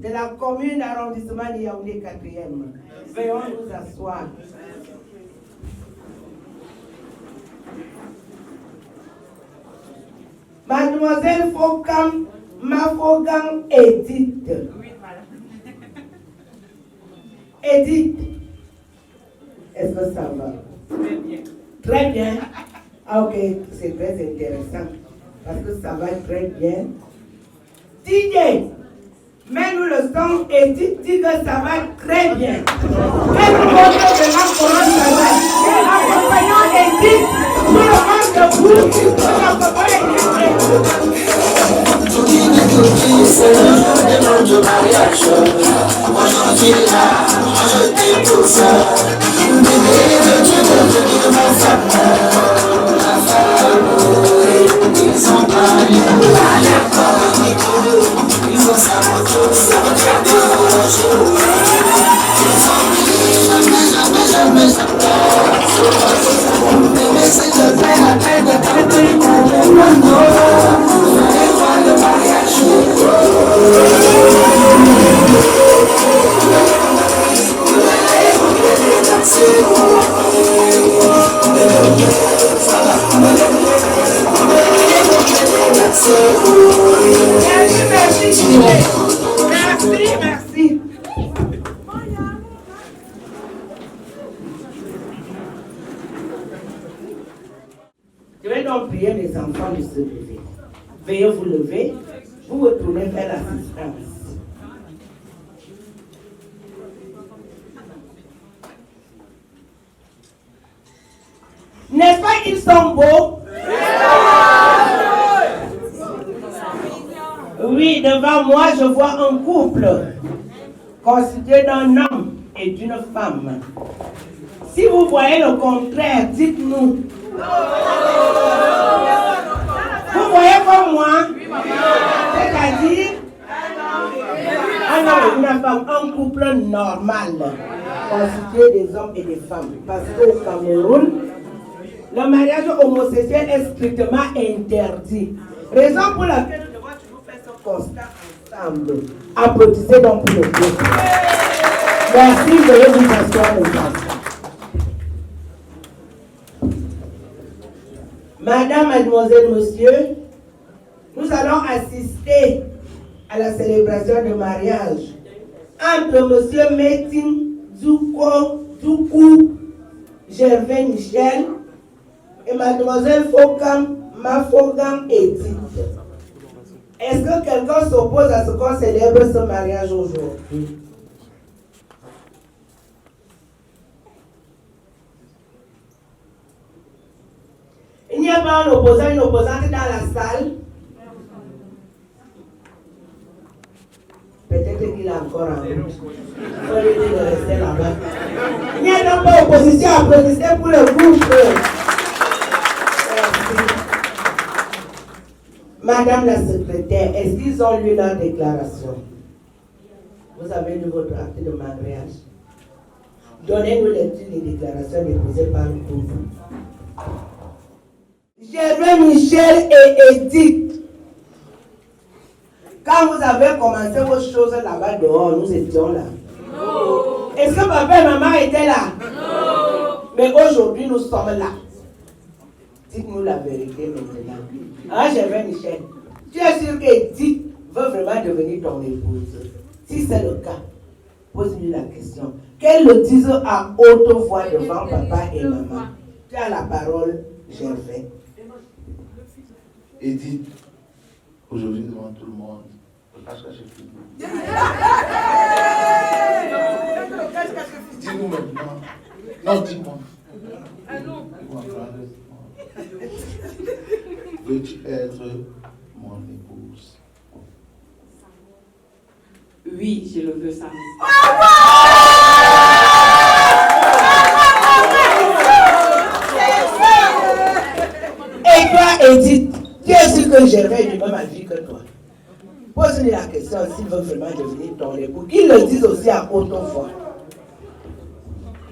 de la commune arrondissement de Yaoundé 4e. Veuillons nous asseoir. Mademoiselle Fokam Mafogam Edith. Edith, est-ce que ça va? Très bien. Très bien. Ah ok, c'est très intéressant. Parce que ça va très bien. DJ, mets-nous le son et dit que ça va très bien. Mets-nous votre vraiment comment ça va. Et accompagnons Edith, tout le monde debout, pour accompagner Edith. C'est le jour de notre mariage. Moi j'en suis là, moi je t'aime tout ça. Bébé, tu veux devenir ma femme. Ma femme, ils sont pas les coups à l'école. Ils sont sabotés, sabotés au jour. Ils sont jamais, jamais, bébé, s'il te plaît, la peine de traiter comme un homme. Le mariage. Merci. Je vais donc prier les enfants de se lever. Veuillez vous lever, vous retournez vers l'assistance. N'est-ce pas qu'ils sont beaux? Oui, devant moi, je vois un couple constitué d'un homme et d'une femme. Si vous voyez le contraire, dites-nous. Vous voyez comme moi? C'est-à-dire un homme et une femme, un couple normal, constitué des hommes et des femmes. Parce qu'au Cameroun, le mariage homosexuel est strictement interdit. Raison pour laquelle nous devons toujours faire ce constat ensemble. Applaudissez donc pour le groupe. Merci, veuillez vous asseoir les enfants. Madame, mademoiselle, monsieur, nous allons assister à la célébration de mariage entre monsieur Metin Doukou Gervais Michel et mademoiselle Fokam Mafogam Edith. Est-ce que quelqu'un s'oppose à ce qu'on célèbre ce mariage aujourd'hui? Il n'y a pas un opposant, une opposante dans la salle. Peut-être qu'il a encore un route. Il faut lui dire de rester là-bas. Il n'y a donc pas opposition, applaudissez pour le groupe. Merci. Madame la secrétaire, est-ce qu'ils ont lu leur déclaration? Vous avez lu votre acte de mariage? Donnez-nous lecture des déclarations déposées par le groupe. Gervais Michel et Edith, quand vous avez commencé vos choses là-bas dehors, nous étions là. Non. Est-ce que papa et maman étaient là? Non. Mais aujourd'hui, nous sommes là. Dites-nous la vérité maintenant. Ah, Gervais Michel, tu es sûr qu'Edith veut vraiment devenir ton épouse? Si c'est le cas, pose-lui la question. Qu'elle le dise à haute voix devant papa et maman. Tu as la parole, Gervais. Edith, aujourd'hui devant tout le monde, le cache-cache est fini. Dis-nous maintenant. Non, dis-moi. Veux-tu être mon épouse? Oui, je le veux, Samy. Et toi, Edith, tu es sûr que Gervais est du même avis que toi? Pose-lui la question s'il veut vraiment devenir ton époux. Qu'il le dise aussi à haute voix.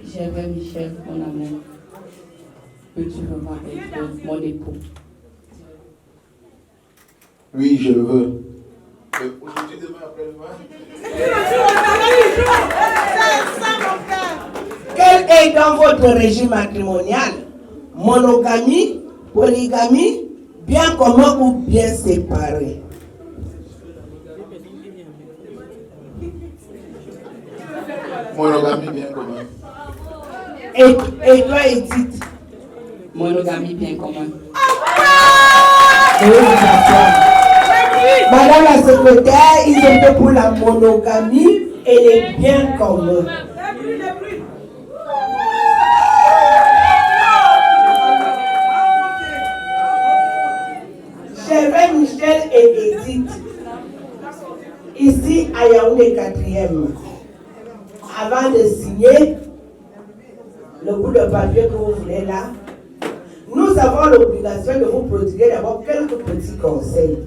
Gervais Michel, mon amour, peux-tu vraiment être mon époux? Oui, je le veux. Aujourd'hui, demain, après-demain. Quel est dans votre régime matrimonial? Monogamie, polygamie, bien commun ou bien séparé? Monogamie bien commun. Et toi, Edith? Monogamie bien commun. Madame la secrétaire, ils étaient pour la monogamie et les biens communs. Gervais, Michel et Edith, ici à Yaoundé 4e, avant de signer le bout de papier que vous voulez là, nous avons l'obligation de vous prodiguer d'abord quelques petits conseils.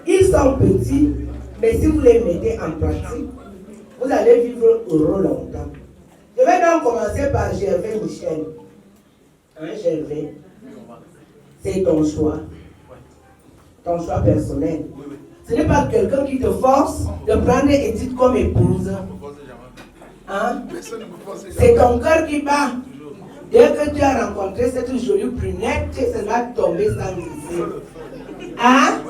Ils sont petits, mais si vous les mettez en pratique, vous allez vivre heureux longtemps. Je vais donc commencer par Gervais Michel. Hein, Gervais? C'est ton choix. Ton choix personnel. Ce n'est pas quelqu'un qui te force de prendre Edith comme épouse. Hein? C'est ton cœur qui bat. Dès que tu as rencontré cette jolie brunette, tu es seulement tombé sans glisser. Hein?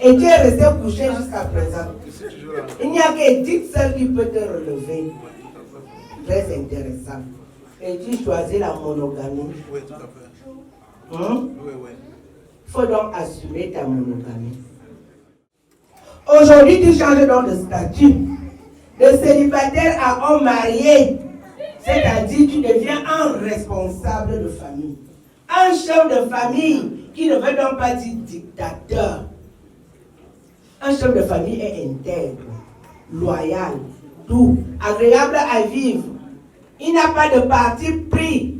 Et tu es resté couché jusqu'à présent. Il n'y a qu'Edith seule qui peut te relever. Très intéressant. Et tu choisis la monogamie. Oui, tout à fait. Hein? Oui, oui. Il faut donc assumer ta monogamie. Aujourd'hui, tu changes donc de statut. De célibataire à homme marié. C'est-à-dire tu deviens un responsable de famille. Un chef de famille qui ne veut donc pas dire dictateur. Un chef de famille est intègre, loyal, doux, agréable à vivre. Il n'a pas de parti pris.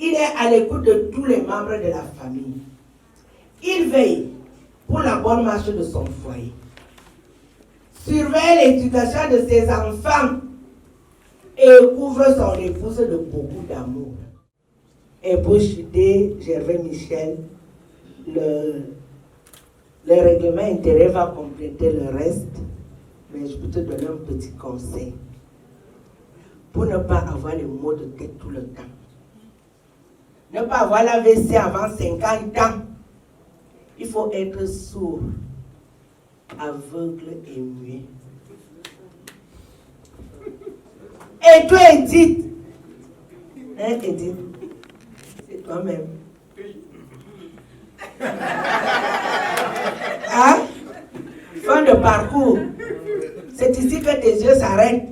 Il est à l'écoute de tous les membres de la famille. Il veille pour la bonne marche de son foyer. Surveille l'éducation de ses enfants et couvre son épouse de beaucoup d'amour. Et pour chuter, Gervais Michel, le règlement intérieur va compléter le reste, mais je peux te donner un petit conseil. Pour ne pas avoir les maux de tête tout le temps. Ne pas avoir la WC avant 50 ans. Il faut être sourd, aveugle et muet. Et toi, Edith, hein, Edith, c'est toi-même. Hein? Fin de parcours. C'est ici que tes yeux s'arrêtent.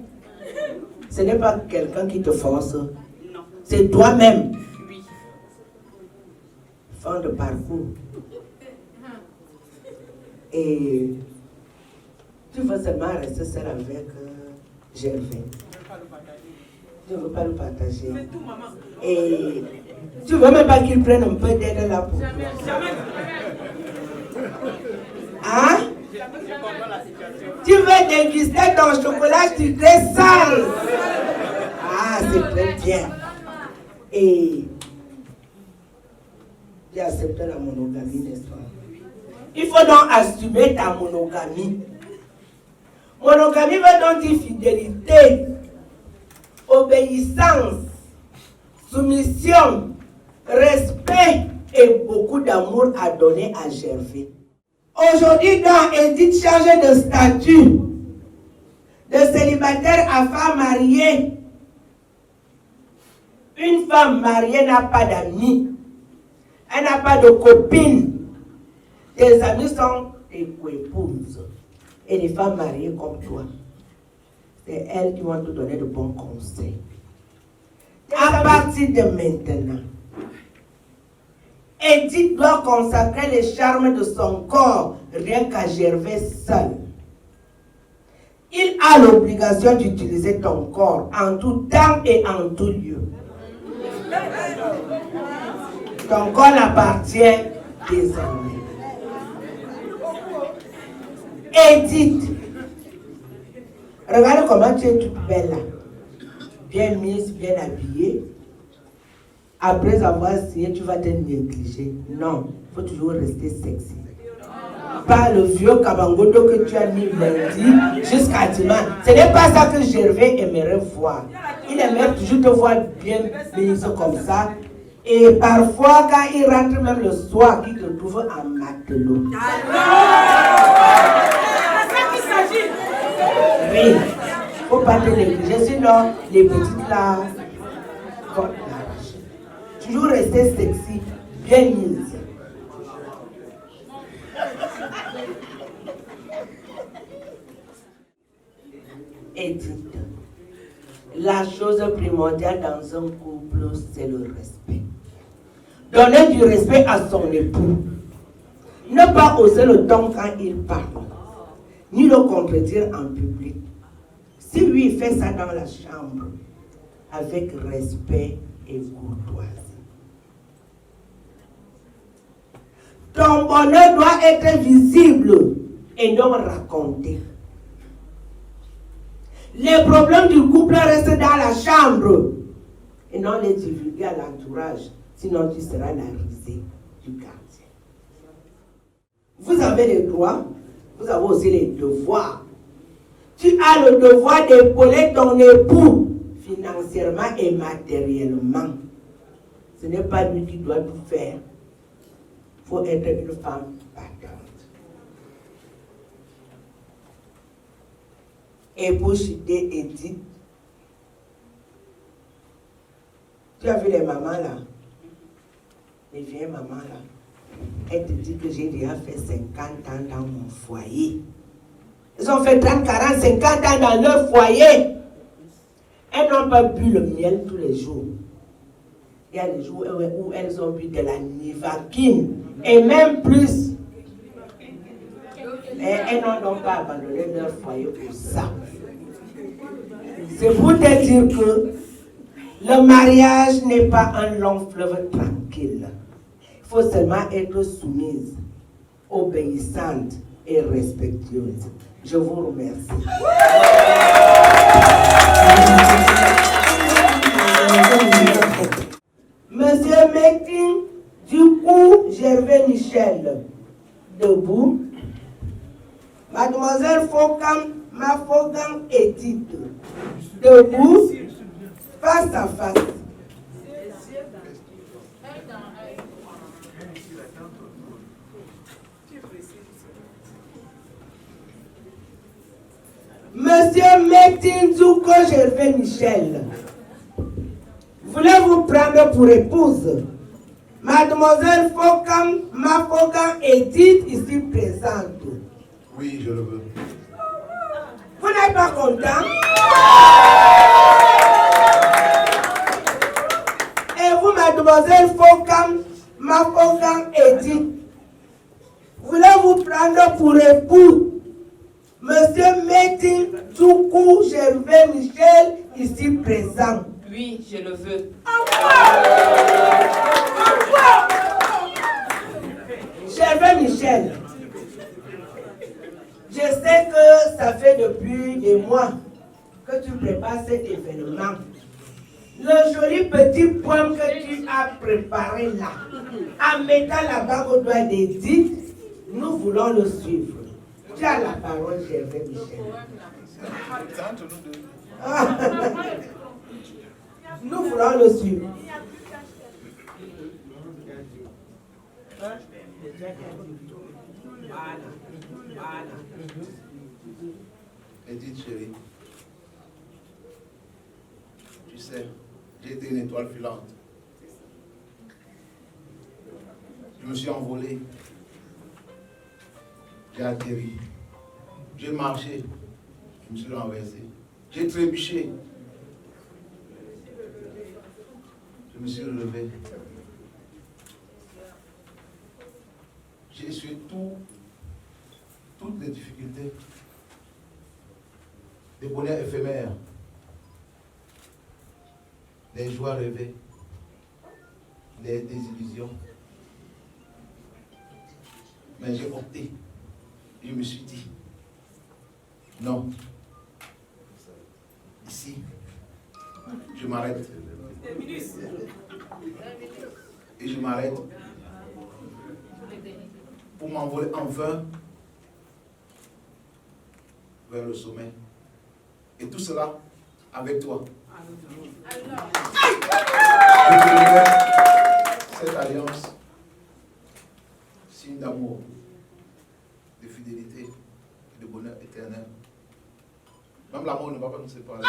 Ce n'est pas quelqu'un qui te force. Non. C'est toi-même. Oui. Fin de parcours. Et tu veux seulement rester seul avec Gervais. Je ne veux pas le partager. Mais tout, maman. Et tu ne veux même pas qu'il prenne un peu d'aide là pour toi. Hein? Tu veux déguster ton chocolat, tu te sale. Ah, c'est très bien. Et tu acceptes la monogamie, n'est-ce pas? Il faut donc assumer ta monogamie. Monogamie veut donc dire fidélité, obéissance, soumission, respect et beaucoup d'amour à donner à Gervais. Aujourd'hui, dans Edith change de statut, de célibataire à femme mariée. Une femme mariée n'a pas d'amis, elle n'a pas de copine. Tes amis sont tes co-épouses et les femmes mariées comme toi. C'est elles qui vont te donner de bons conseils. À partir de maintenant, Edith doit consacrer les charmes de son corps rien qu'à Gervais seul. Il a l'obligation d'utiliser ton corps en tout temps et en tout lieu. Ton corps l'appartient désormais. Edith, regarde comment tu es toute belle là. Bien mise, bien habillée. Après avoir signé, tu vas te négliger. Non, il faut toujours rester sexy. pas le vieux Kabangoto que tu as mis lundi jusqu'à dimanche. Ce n'est pas ça que Gervais aimerait voir. Il aimerait toujours te voir bien ministre comme ça. Et parfois, quand il rentre même le soir, il te trouve en matelot. Oui, il ne faut pas te négliger, sinon les petites là, comme l'arracher. Toujours rester sexy, bien mise. Et dites, la chose primordiale dans un couple, c'est le respect. Donner du respect à son époux. Ne pas oser le ton quand il parle, ni le contredire en public. Si lui il fait ça dans la chambre, avec respect et courtoisie. Ton bonheur doit être visible et non raconté. Les problèmes du couple restent dans la chambre et non les divulguer à l'entourage, sinon tu seras la risée du quartier. Vous avez les droits, vous avez aussi les devoirs. Tu as le devoir d'épauler ton époux financièrement et matériellement. Ce n'est pas lui qui doit tout faire. Il faut être une femme battante. Et pour citer Edith, tu as vu les mamans là, les vieilles mamans là, elles te disent que j'ai déjà fait 50 ans dans mon foyer. Ils ont fait 30, 40, 50 ans dans leur foyer. Elles n'ont pas bu le miel tous les jours. Il y a des jours où elles ont bu de la nivaquine et même plus. Mais elles n'ont donc pas abandonné leur foyer pour ça. C'est pour te dire que le mariage n'est pas un long fleuve tranquille. Il faut seulement être soumise, obéissante et respectueuse. Je vous remercie. Monsieur Mekin, du coup, Gervais Michel, debout. Mademoiselle Fokam, Mafogam Edith, debout, face à face. Monsieur Metin Djouko Gervais Michel, voulez-vous prendre pour épouse Mademoiselle Fokam, Mafogam Edith, ici présente? Oui, je le veux. Vous n'êtes pas content? Et vous, Mademoiselle Fokam, Mafogam Edith, voulez-vous prendre pour époux Monsieur Metin Djoukou Gervais Michel, ici présent? Oui, je le veux. Gervais Michel, je sais que ça fait depuis des mois que tu prépares cet événement. Le joli petit poème que tu as préparé là, en mettant la bague au doigt d'Edith, nous voulons le suivre. Tu as la parole, Gervais Michel. Nous voulons le suivre. Edith chérie, tu sais, j'ai été une étoile filante. Je me suis envolé. J'ai atterri. J'ai marché. Je me suis renversé. J'ai trébuché. Je me suis relevé. J'ai essuyé toutes les difficultés. Des bonheurs éphémères. Des joies rêvées. Des désillusions. Mais j'ai opté. Je me suis dit, non. Ici, je m'arrête. Et je m'arrête pour m'envoler enfin vers le sommet. Et tout cela avec toi. Cette alliance, signe d'amour, de fidélité et de bonheur éternel. Même la mort ne va pas nous séparer.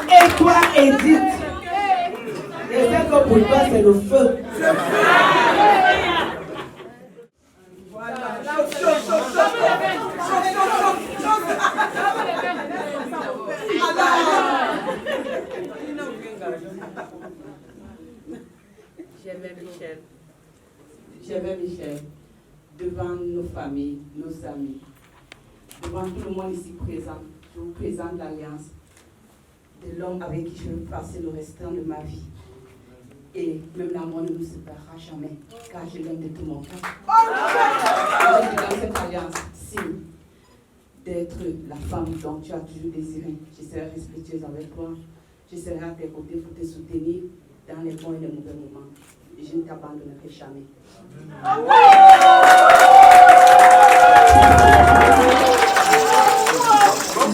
Et toi, Edith, je sais que pour toi, c'est le feu. J'aimais Michel, devant nos familles, nos amis, devant tout le monde ici présent, je vous présente l'alliance de l'homme avec qui je vais passer le restant de ma vie. Et même la mort ne nous séparera jamais, car je l'aime de tout mon cœur. Je dans cette alliance, signe d'être la femme dont tu as toujours désiré. Je serai respectueuse avec toi, je serai à tes côtés pour te soutenir dans les bons et les mauvais moments. Et je ne t'abandonnerai jamais.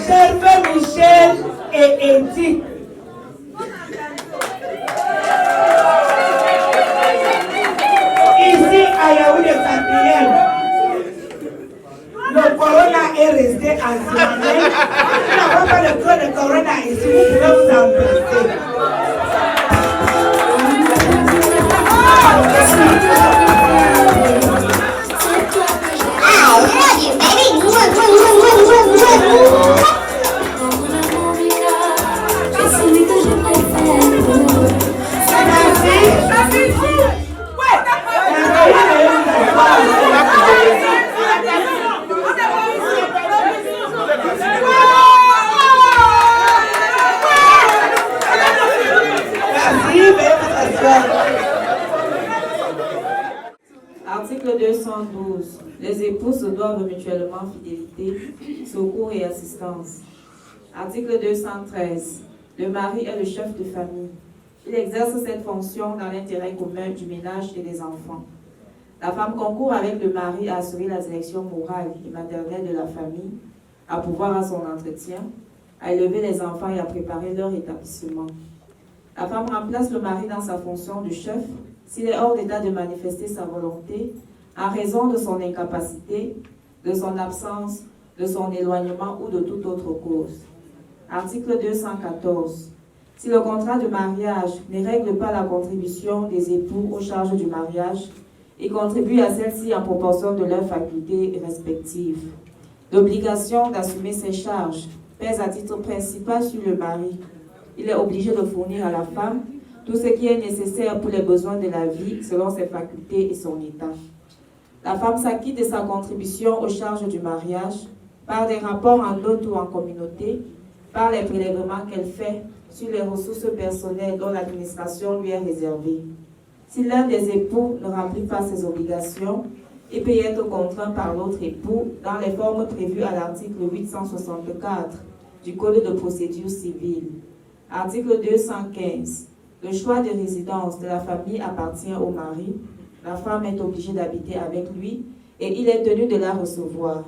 Gervais, Michel et Edith. Ici à Yaoundé 4e, le corona est resté en Zimane. Vous n'avez pas le code de corona ici, vous pouvez vous embrasser. Article 212. Les époux se doivent mutuellement fidélité, secours et assistance. Article 213. Le mari est le chef de famille. Il exerce cette fonction dans l'intérêt commun du ménage et des enfants. La femme concourt avec le mari à assurer la direction morale et maternelle de la famille, à pourvoir à son entretien, à élever les enfants et à préparer leur établissement. La femme remplace le mari dans sa fonction de chef s'il est hors d'état de manifester sa volonté en raison de son incapacité, de son absence, de son éloignement ou de toute autre cause. Article 214. Si le contrat de mariage ne règle pas la contribution des époux aux charges du mariage, ils contribuent à celle-ci en proportion de leurs facultés respectives. L'obligation d'assumer ces charges pèse à titre principal sur le mari. Il est obligé de fournir à la femme tout ce qui est nécessaire pour les besoins de la vie selon ses facultés et son état. La femme s'acquitte de sa contribution aux charges du mariage par des rapports en dot ou en communauté, par les prélèvements qu'elle fait sur les ressources personnelles dont l'administration lui est réservée. Si l'un des époux ne remplit pas ses obligations, il peut y être contraint par l'autre époux dans les formes prévues à l'article 864 du Code de procédure civile. Article 215. Le choix de résidence de la famille appartient au mari. La femme est obligée d'habiter avec lui et il est tenu de la recevoir.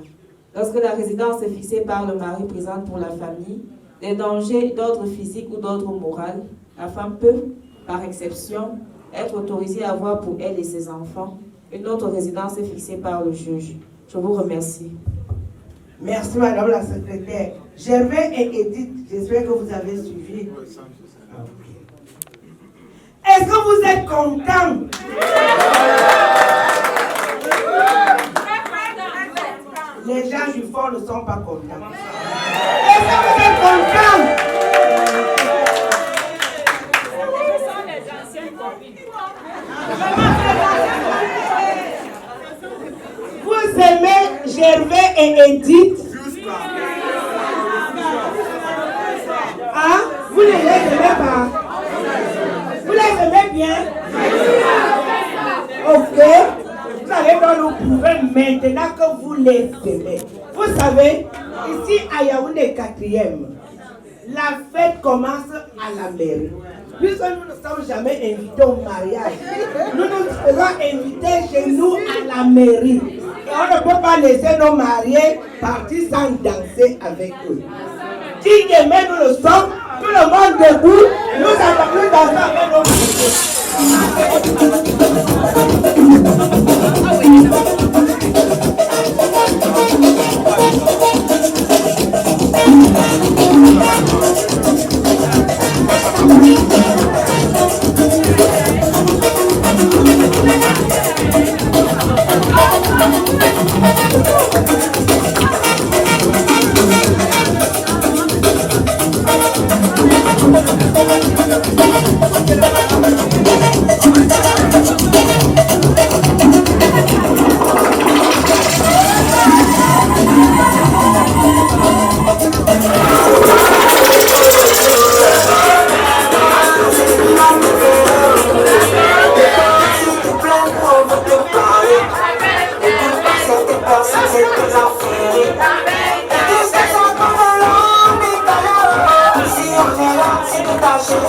Lorsque la résidence fixée par le mari présente pour la famille des dangers d'ordre physique ou d'ordre moral, la femme peut, par exception, être autorisée à avoir pour elle et ses enfants une autre résidence fixée par le juge. Je vous remercie. Merci Madame la secrétaire. Gervais et Edith, j'espère que vous avez suivi. Est-ce que vous êtes contents? Les gens du fond ne sont pas contents. Est-ce que vous êtes contents? Vous aimez Gervais et Edith? Hein? Vous ne les aimez pas? Vous les aimez bien? Ok. Vous allez donc nous prouver maintenant que vous les aimez. Vous savez, ici à Yaoundé 4e, la fête commence à la mairie. puisque nous ne sommes jamais invités au mariage, nous nous faisons inviter chez nous à la mairie. Et on ne peut pas laisser nos mariés partir sans danser avec eux. Si demain nous le sommes, tout le monde debout, nous allons danser avec nos mariés.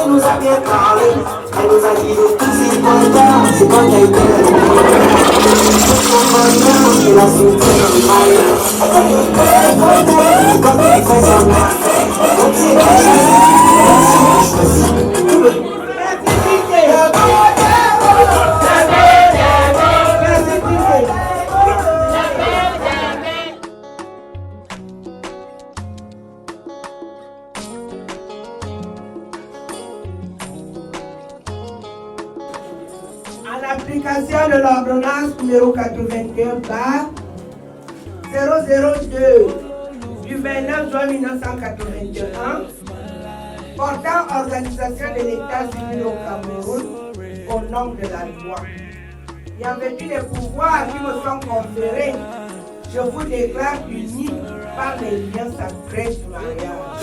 Elle nous a bien parlé, elle nous a dit de tout c'est quand elle était elle a su quand elle fait son En application de l'ordonnance numéro 81/002 du 29 juin 1981 portant organisation de l'État civil au Cameroun au nom de la loi. Et en vertu des pouvoirs qui me sont conférés, je vous déclare unis par les liens sacrés du mariage.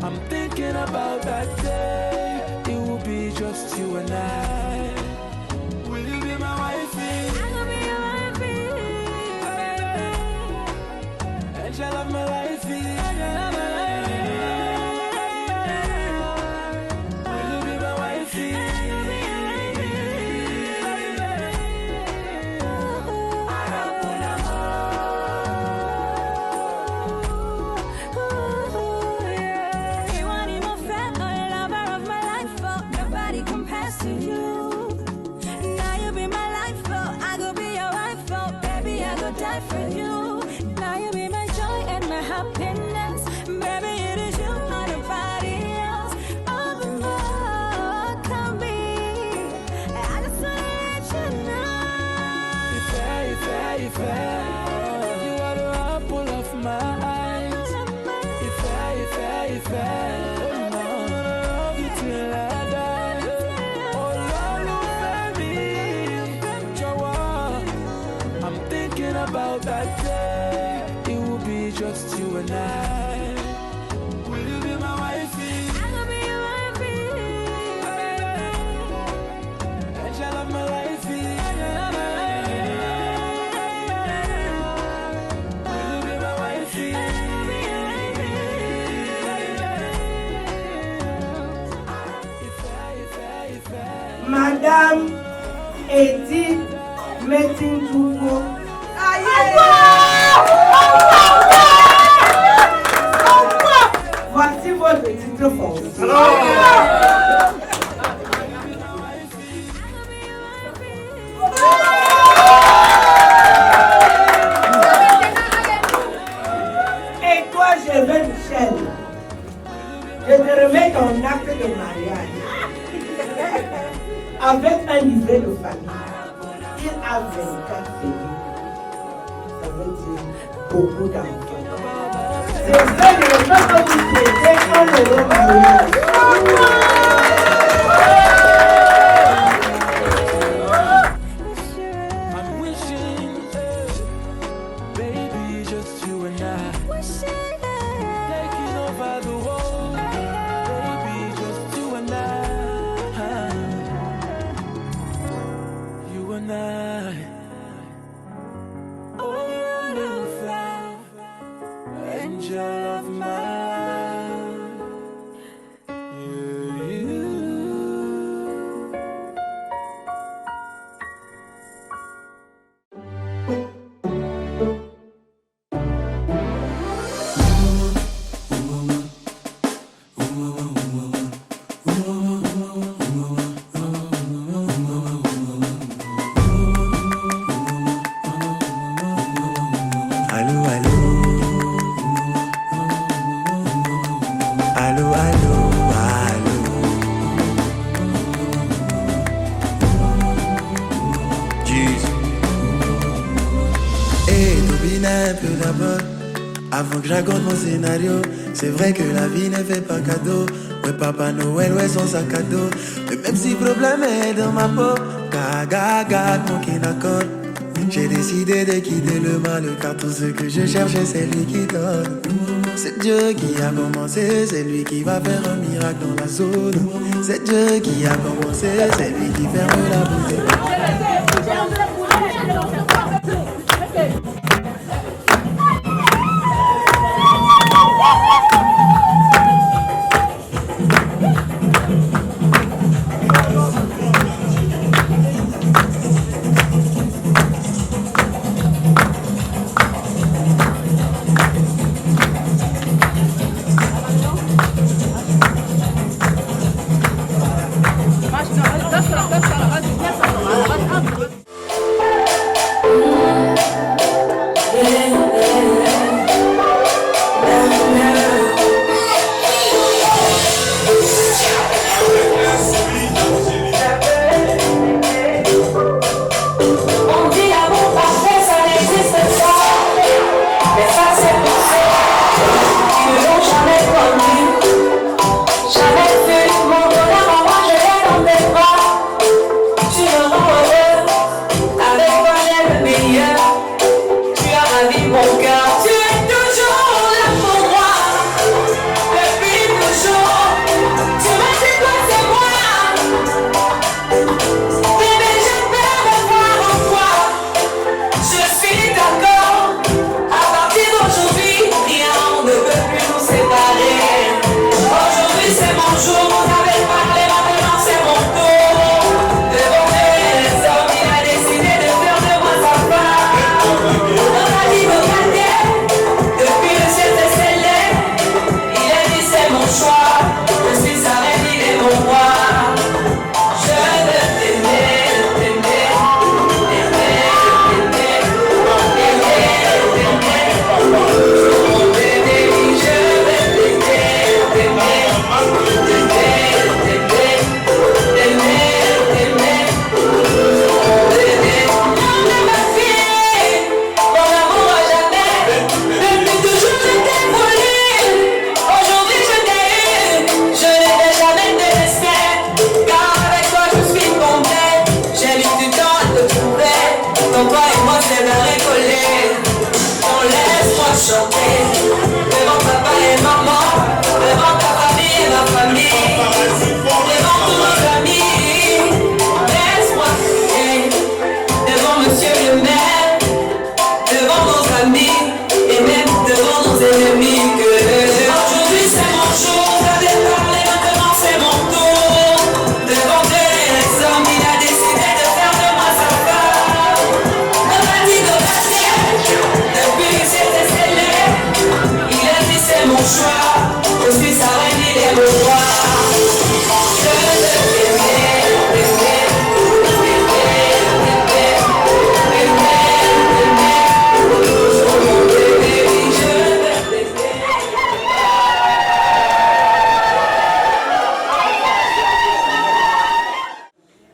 I'm thinking about that day. It will be just you and I. Will you be my wifey? I will be your wifey. And shall have my lifey. Will you be my wifey? Die for you. Now you be my joy and my happiness. Baby, it is you, not nobody else. All the more can be. I just wanna let you know. If you are the apple of my eyes. If I love you till I die. Oh Lord, baby, I'm thinking about that day. It will be just you and I. Will you be my wifey? I will be your wifey. And shall have my lifey. Will you be my wifey? Madame Edith Metin-Touko. Voici votre titre foncier. Et toi, Gervais Michel, je te remets ton acte de mariage avec un livret de famille. Il a 24 filles. Ça veut dire beaucoup d'enfants. C'est ça que je veux que vous souhaitez un heureux mariage. I'm wishing, baby, just you and I. un peu d'abord. Avant que je raconte mon scénario, c'est vrai que la vie ne fait pas cadeau. Ouais, Papa Noël, ouais, son sac à dos. Mais même si le problème est dans ma peau, garde mon kinacol. J'ai décidé de quitter le mal, car tout ce que je cherche, c'est lui qui donne. C'est Dieu qui a commencé, c'est lui qui va faire un miracle dans la zone. C'est Dieu qui a commencé, c'est lui qui ferme la bouteille.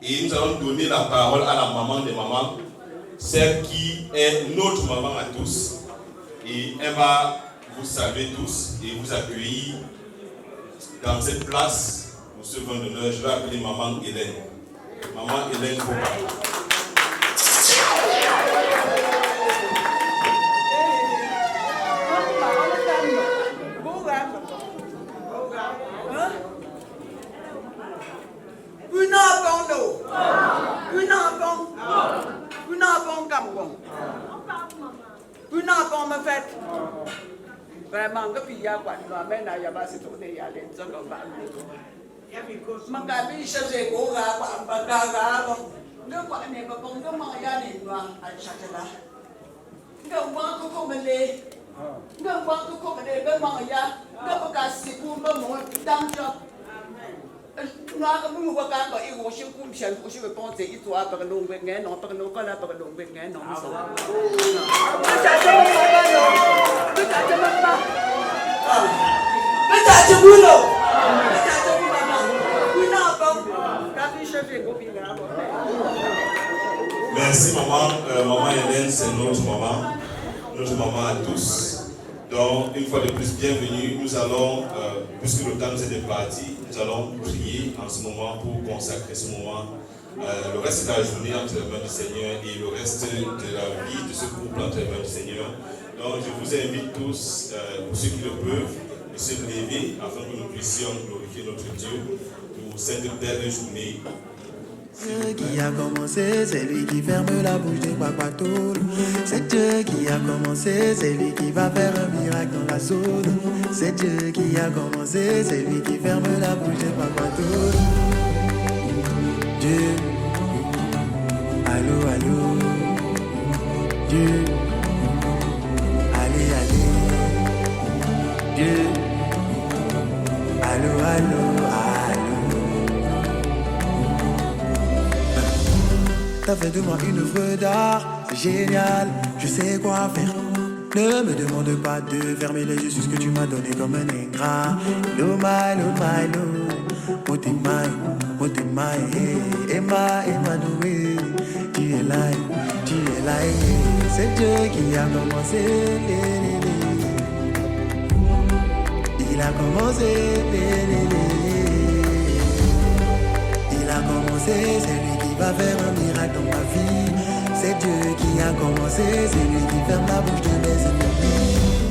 Et nous allons donner la parole à la maman des mamans, celle qui est notre maman à tous. Et elle va vous saluer tous et vous accueillir dans cette place pour ce grand honneur. Je vais appeler maman Hélène. Maman Hélène Boba. Une enfant me fait vraiment que puis ya kwa no amena ya basi to ne ya le nzono ba mangabi sheze go ga kwa mbanga go ndo kwa ne ba bong ndo ma ya ne no a chatela ndo wa ko mele ndo wa ko mele be ma ya ndo ka siku mo mo dam jo na ko mu ko ka ko I wo shi ku shan ku shi be pon te I to a ba no be nge no ba no ko la ba no be nge no so Merci maman, maman Hélène, c'est notre maman. notre maman à tous. Donc, une fois de plus, bienvenue. Nous allons, puisque le temps nous est départi, nous allons prier en ce moment pour consacrer ce moment, le reste de la journée entre les mains du Seigneur et le reste de la vie de ce couple entre les mains du Seigneur. Donc, je vous invite tous, pour ceux qui le peuvent, de se lever afin que nous puissions glorifier notre Dieu pour cette belle journée. Dieu qui a commencé, c'est lui qui ferme la bouche des papatoules. C'est Dieu qui a commencé, c'est lui qui va faire un miracle dans la zone. C'est Dieu qui a commencé, c'est lui qui ferme la bouche des papatoules. Dieu, allô, allô, Dieu, allez, allez, Dieu, allô, allô, allô. T'as fait de moi une œuvre d'art, c'est génial, je sais quoi faire. Ne me demande pas de fermer les yeux sur ce que tu m'as donné comme un ingrat. Lo my, lo, motemai, Emma, Noé. Tu es là, c'est Dieu qui a commencé. Il a commencé, il a commencé, c'est lui qui va faire un miracle dans ma vie. C'est Dieu qui a commencé, c'est lui qui ferme la bouche de mes ennemis.